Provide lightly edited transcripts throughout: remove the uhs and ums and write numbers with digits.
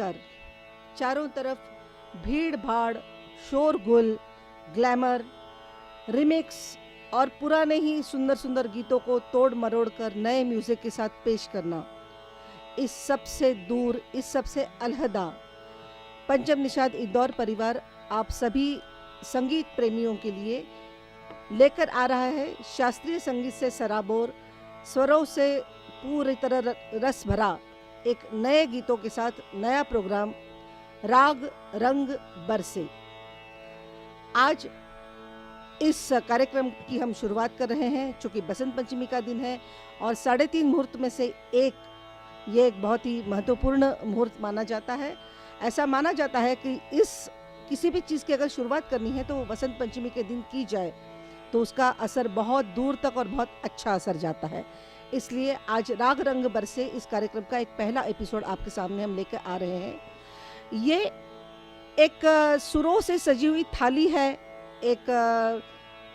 कर चारों तरफ भीड़ भाड़, शोरगुल, ग्लैमर, रिमिक्स और पुराने ही सुंदर सुंदर गीतों को तोड़ मरोड़ कर नए म्यूजिक के साथ पेश करना, इस सबसे दूर, इस सबसे अलहदा पंचम निषाद इंदौर परिवार आप सभी संगीत प्रेमियों के लिए लेकर आ रहा है शास्त्रीय संगीत से सराबोर, स्वरों से पूरी तरह रस भरा एक नए गीतों के साथ नया प्रोग्राम राग रंग बरसे। आज इस कार्यक्रम की हम शुरुआत कर रहे हैं चूँकि बसंत पंचमी का दिन है और 3:30 मुहूर्त में से ये एक बहुत ही महत्वपूर्ण मुहूर्त माना जाता है। ऐसा माना जाता है कि किसी भी चीज़ की अगर शुरुआत करनी है तो वो बसंत पंचमी के दिन की जाए तो उसका असर बहुत दूर तक और बहुत अच्छा असर जाता है। इसलिए आज राग रंग बरसे इस कार्यक्रम का एक पहला एपिसोड आपके सामने हम लेकर आ रहे हैं। ये एक सुरों से सजी हुई थाली है, एक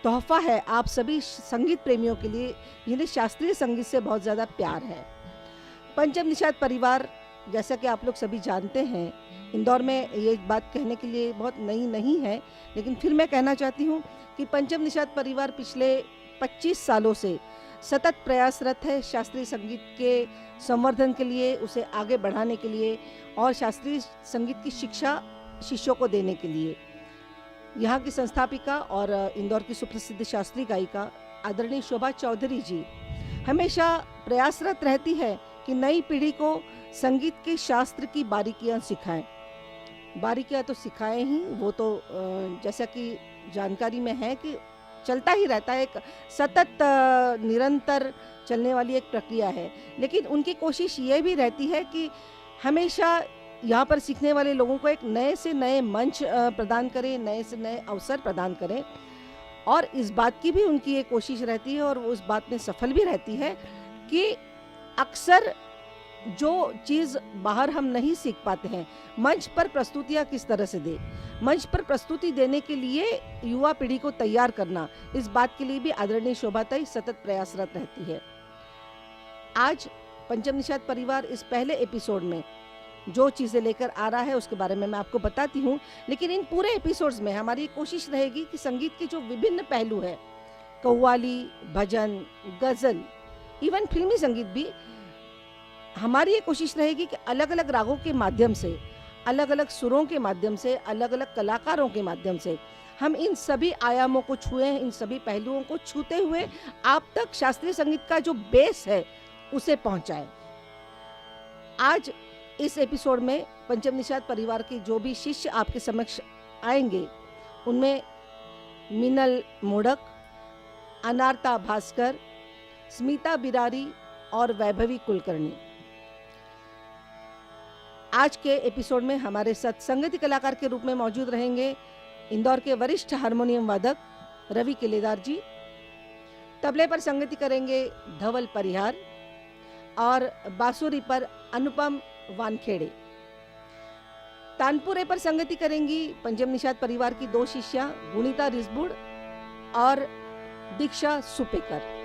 तोहफा है आप सभी संगीत प्रेमियों के लिए जिन्हें शास्त्रीय संगीत से बहुत ज़्यादा प्यार है। पंचम निषाद परिवार, जैसा कि आप लोग सभी जानते हैं, इंदौर में ये बात कहने के लिए बहुत नई नहीं है, लेकिन फिर मैं कहना चाहती हूँ कि पंचम निषाद परिवार पिछले 25 सालों से सतत प्रयासरत है शास्त्रीय संगीत के संवर्धन के लिए, उसे आगे बढ़ाने के लिए और शास्त्रीय संगीत की शिक्षा शिष्यों को देने के लिए। यहाँ की संस्थापिका और इंदौर की सुप्रसिद्ध शास्त्रीय गायिका आदरणीय शोभा चौधरी जी हमेशा प्रयासरत रहती है कि नई पीढ़ी को संगीत के शास्त्र की बारीकियां सिखाएं। बारीकियां तो सिखाएं ही, वो तो जैसा कि जानकारी में है कि चलता ही रहता है, एक सतत निरंतर चलने वाली एक प्रक्रिया है। लेकिन उनकी कोशिश ये भी रहती है कि हमेशा यहाँ पर सीखने वाले लोगों को एक नए से नए मंच प्रदान करें, नए से नए अवसर प्रदान करें। और इस बात की भी उनकी एक कोशिश रहती है और वो उस बात में सफल भी रहती है कि अक्सर जो चीज़ बाहर हम नहीं सीख पाते हैं, मंच पर प्रस्तुतियाँ किस तरह से दे, मंच पर प्रस्तुति देने के लिए युवा पीढ़ी को तैयार करना, इस बात के लिए भी आदरणीय शोभाताई सतत प्रयासरत रहती है। आज पंचम निषाद परिवार इस पहले एपिसोड में जो चीज़ें लेकर आ रहा है उसके बारे में मैं आपको बताती हूँ, लेकिन इन पूरे एपिसोड्स में हमारी कोशिश रहेगी कि संगीत के जो विभिन्न पहलू है, कव्वाली, भजन, गज़ल, इवन फिल्मी संगीत भी, हमारी ये कोशिश रहेगी कि अलग अलग रागों के माध्यम से, अलग अलग सुरों के माध्यम से, अलग अलग कलाकारों के माध्यम से हम इन सभी आयामों को छुएं, इन सभी पहलुओं को छूते हुए आप तक शास्त्रीय संगीत का जो बेस है उसे पहुंचाएं। आज इस एपिसोड में पंचम निषाद परिवार के जो भी शिष्य आपके समक्ष आएंगे उनमें मीनल मोडक, अनारता भास्कर, स्मिता बिरारी और वैभवी कुलकर्णी। आज के एपिसोड में हमारे साथ संगीत कलाकार के रूप में मौजूद रहेंगे इंदौर के वरिष्ठ हारमोनियम वादक रवि केलेदार जी, तबले पर संगति करेंगे धवल परिहार और बांसुरी पर अनुपम वानखेड़े। तानपुरे पर संगति करेंगी पंचम निषाद परिवार की 2 शिष्या गुणिता रिजबुड़ और दीक्षा सुपेकर।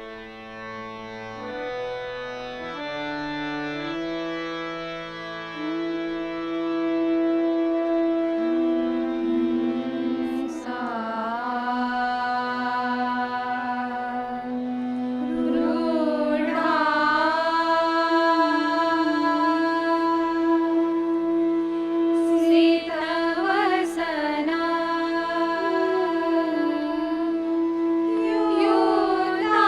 योदा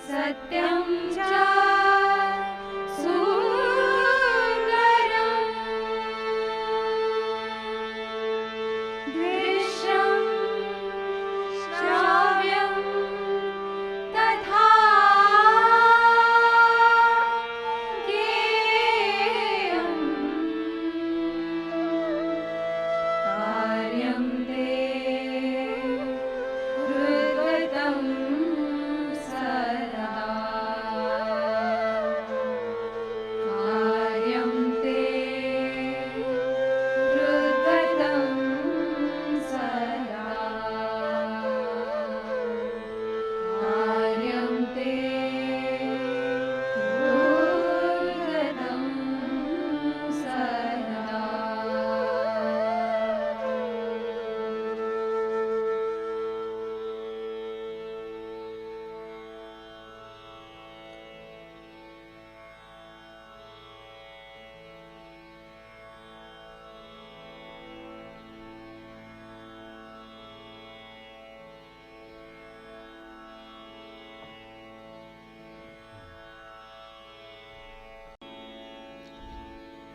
सत्यं च सुन्दरम् दृश्यं श्राव्यं तथा गेयम् कार्यं ते हृद्गतं सदा कार्यं ते हृद्गतं सदा कार्यं ते हृद्गतं सदा।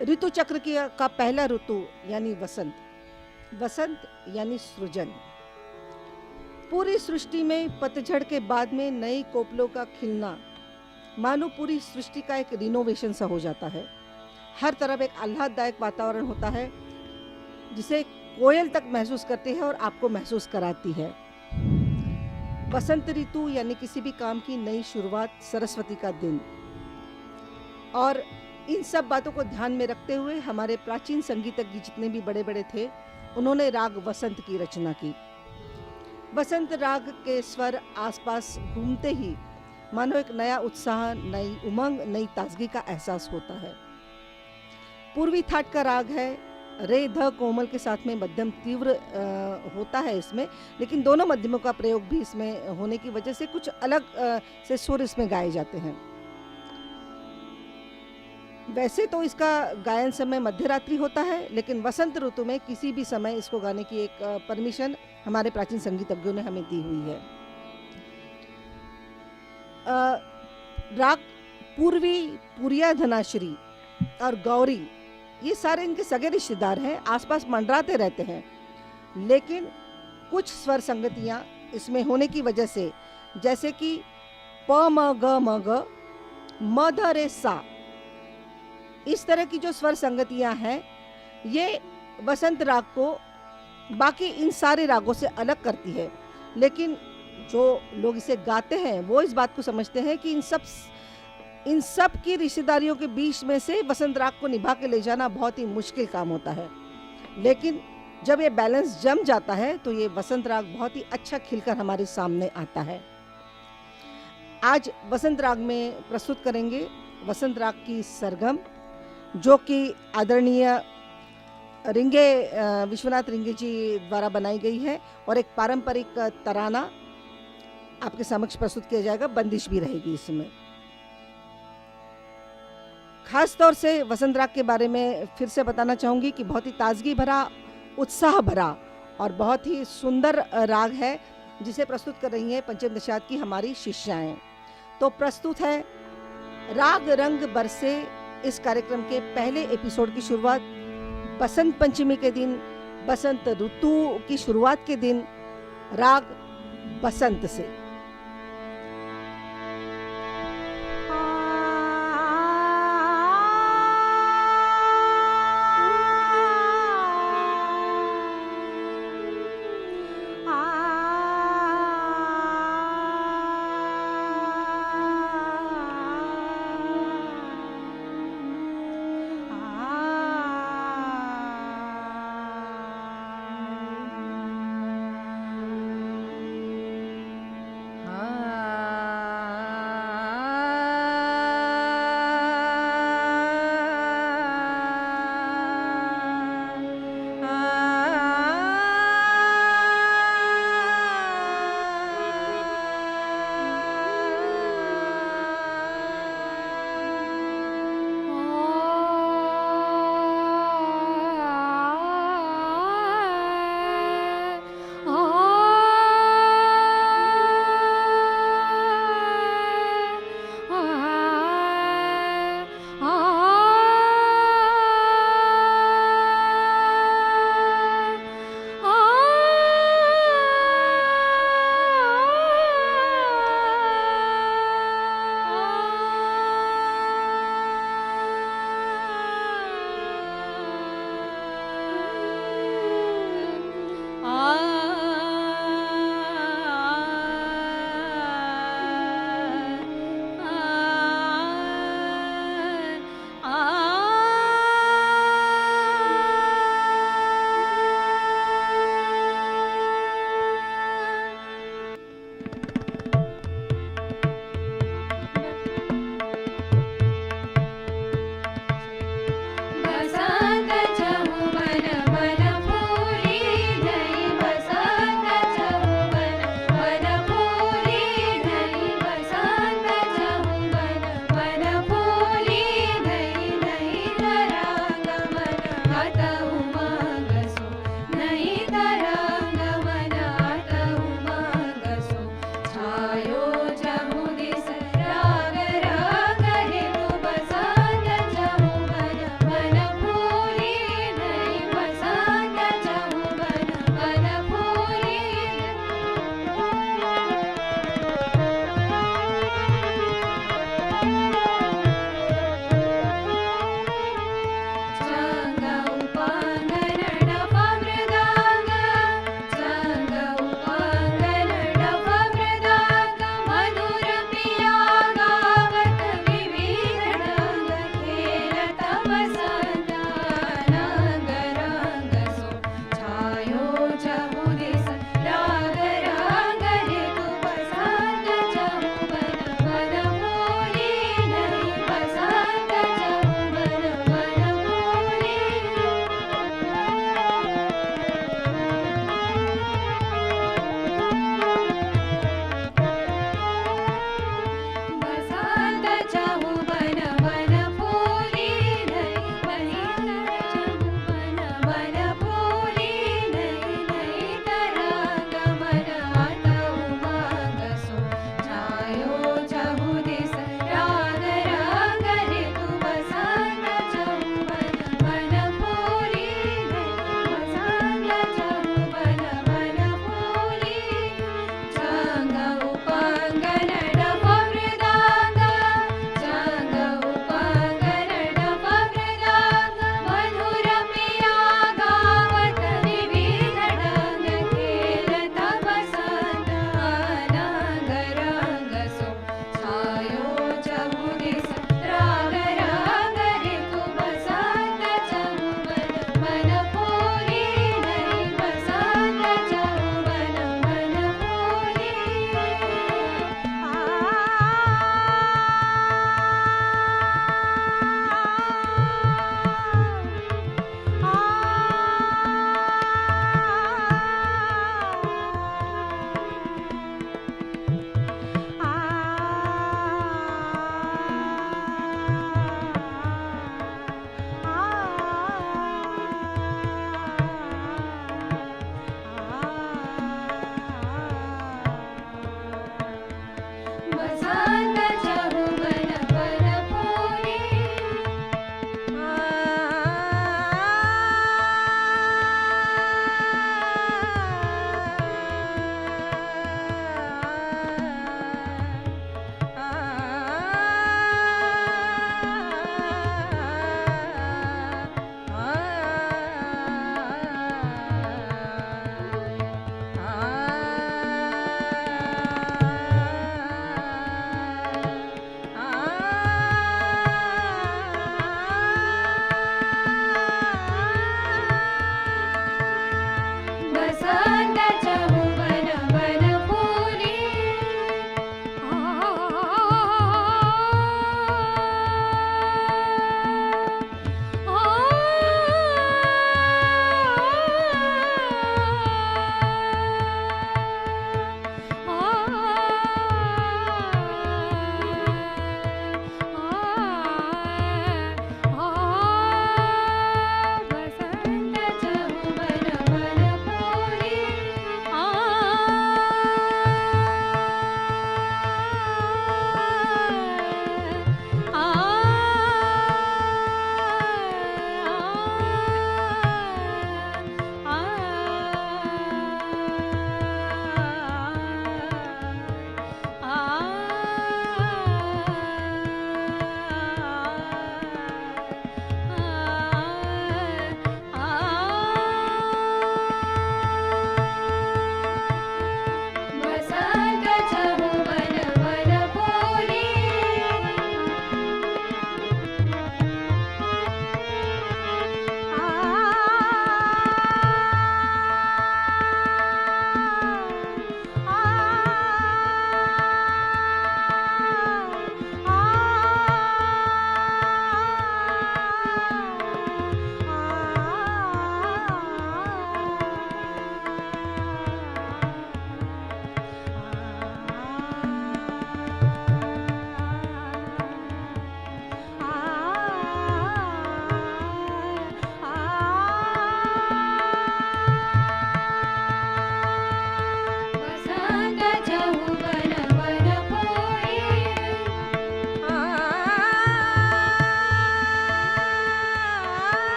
ऋतु चक्र का पहला ऋतु यानी वसंत, वसंत यानी सृजन। पूरी सृष्टि में पतझड़ के बाद में नई कोपलों का खिलना मानो पूरी सृष्टि का एक रिनोवेशन सा हो जाता है। हर तरफ एक आह्लाददायक वातावरण होता है जिसे कोयल तक महसूस करती है और आपको महसूस कराती है। वसंत ऋतु यानी किसी भी काम की नई शुरुआत, सरस्वती का दिन। और इन सब बातों को ध्यान में रखते हुए हमारे प्राचीन संगीतज्ञ जितने भी बड़े बड़े थे, उन्होंने राग वसंत की रचना की। वसंत राग के स्वर आसपास घूमते ही मानो एक नया उत्साह, नई उमंग, नई ताजगी का एहसास होता है। पूर्वी थाट का राग है। रे ध कोमल के साथ में मध्यम तीव्र होता है इसमें, लेकिन दोनों मध्यमों का प्रयोग भी इसमें होने की वजह से कुछ अलग से सुर इसमें गाए जाते हैं। वैसे तो इसका गायन समय मध्यरात्रि होता है, लेकिन वसंत ऋतु में किसी भी समय इसको गाने की एक परमिशन हमारे प्राचीन संगीतज्ञों ने हमें दी हुई है। राग पूर्वी, पुरिया धनाश्री और गौरी, ये सारे इनके सगे रिश्तेदार हैं, आसपास मंडराते रहते हैं। लेकिन कुछ स्वर संगतियाँ इसमें होने की वजह से, जैसे कि प म ग म ध रे सा, इस तरह की जो स्वर संगतियां हैं, ये वसंत राग को बाकी इन सारे रागों से अलग करती है। लेकिन जो लोग इसे गाते हैं वो इस बात को समझते हैं कि इन सब की रिश्तेदारियों के बीच में से वसंत राग को निभा के ले जाना बहुत ही मुश्किल काम होता है। लेकिन जब ये बैलेंस जम जाता है तो ये वसंत राग बहुत ही अच्छा खिलकर हमारे सामने आता है। आज वसंत राग में प्रस्तुत करेंगे वसंत राग की सरगम, जो कि आदरणीय रिंगे विश्वनाथ रिंगे जी द्वारा बनाई गई है, और एक पारंपरिक तराना आपके समक्ष प्रस्तुत किया जाएगा। बंदिश भी रहेगी इसमें। खास तौर से वसंत राग के बारे में फिर से बताना चाहूँगी कि बहुत ही ताजगी भरा, उत्साह भरा और बहुत ही सुंदर राग है, जिसे प्रस्तुत कर रही हैं पंचम दशात की हमारी शिष्याएं। तो प्रस्तुत है राग रंग बरसे। इस कार्यक्रम के पहले एपिसोड की शुरुआत बसंत पंचमी के दिन, बसंत ऋतु की शुरुआत के दिन, राग बसंत से। बसंत चहुबन परफोरे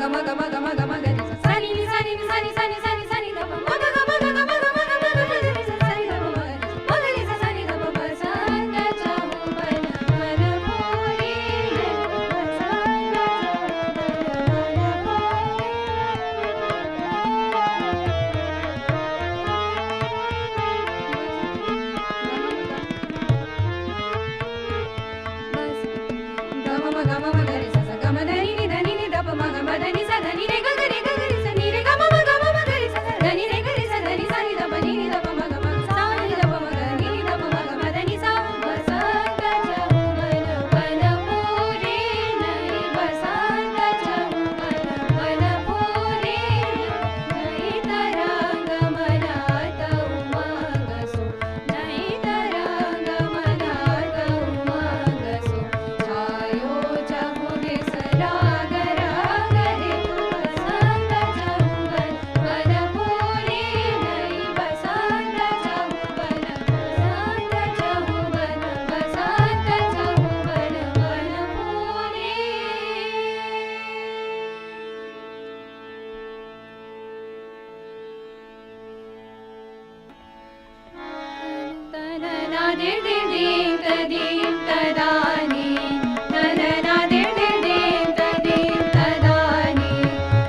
गम गम गम गम ग रे सा सा नी नी सा नी नी सा नी सा नी सा नी सा नी द प म ग ग म ग ग म ग म ग म ग रे रे सा सा नी द प म ग रे सा सा नी द प म बसंत चहुबन मन भोरे बसंत चहुबन मन गम म गम म ग रे सा सा गम ध नी नी द प म ग म ध नी सा ध नी रे ग ग रे सा नी रे ग म म ग रे सा सा ध नी रे ग रे सा ध नी सा नी द प नी नी द प म ग म सा नी द प म ग नी नी द प म ग म ध नी सा बसंत चहुबन मन भोरे नहीं बसंत चहुबन मन भोरे नहीं तरंग मनात उमंग सो नहीं तरंग मनात उमंग सो छायो चहुरे सराग राग रे तू बसंत चहुबन मन भोरे नहीं बसंत चहुबन बसंत चहुबन मन भोरे तनना दे दे दीं तदीं तदानी तनना दे दे दीं तदीं तदानी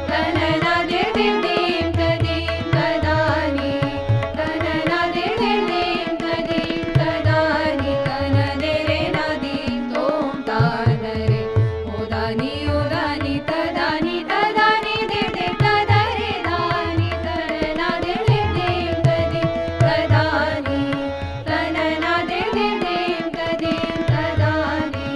तनना दे दे दीं तदीं तदानी तनना दे दे दीं तदीं तदानी तन दे रे ना दीं तोम तान रे ओदानी ओदानी तदानी तदानी दे दे तदा रे दानी तनना दे दे दीं तदीं तदानी तनना दे दे दीं तदीं तदानी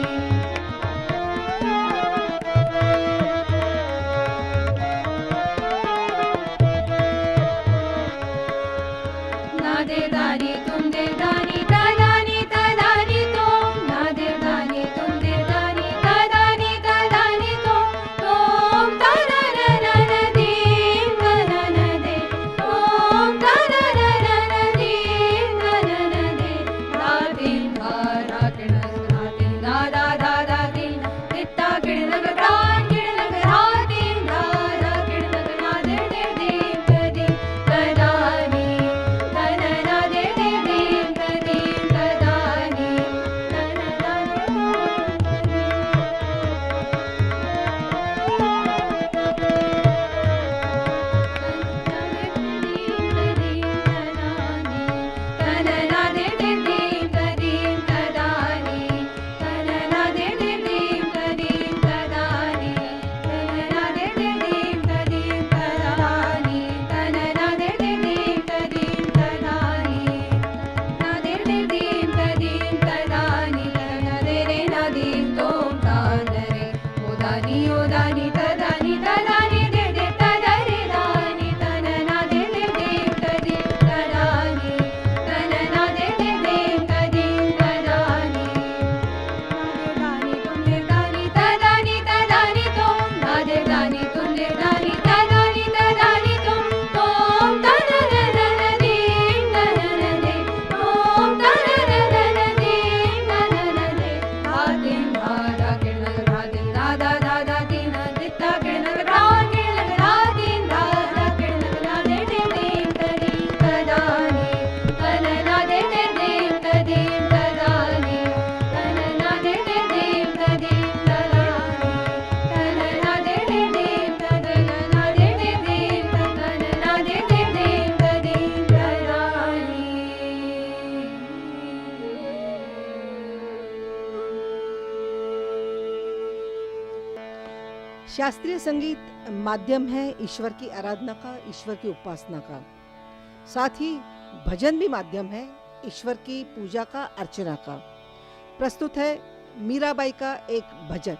ना दे दानी तुम दे दानी तदानी तदानी तुम ना दे दानी तुम दे दानी तदानी तदानी तुम तनननन दीं तनन दे तुम तनननन दीं तनन दे दादीं धारा किणग दादीं दादा दादा दीं दित्ता किणग दान किणग दादीं धारा किणग ना दे दे दीं तदीं तदानी तनना दे दे दीं तदीं तदानी तनना तनना दे दे दीं तदीं तदानी तनना दे दे दीं तदीं तदानी तनना दे दे दीं तदीं तदानी तनना दे दे दीं तदीं तदानी ना दे दे दीं तदीं तदानी तनना दे रे ना दीं तोम तान रे ओदानी ओदानी तदानी तदानी दे दे तदा रे दानी तनना दे दे दीं तदीं तदानी तनना दे दे दीं तदीं तदानी ना दे दानी तुम दे दानी तदानी तदानी तुम तोम तनननन दीं तनन दे तुम तनननन दीं तनन दे दादीं धारा किणग दादीं दादा दादा दीं दित्ता किणग दान किणग दादीं धारा किणग ना दे दे दीं तदीं तदानी तनना दे दे दीं तदीं तदानी तनना दे दे दीं तदीं तदानी तनना दे दे दीं तनना दे दे दीं तनना दे दे दीं तदीं तदानी शास्त्रीय संगीत माध्यम है ईश्वर की आराधना का, ईश्वर की उपासना का। साथ ही भजन भी माध्यम है ईश्वर की पूजा का, अर्चना का। प्रस्तुत है मीराबाई का एक भजन।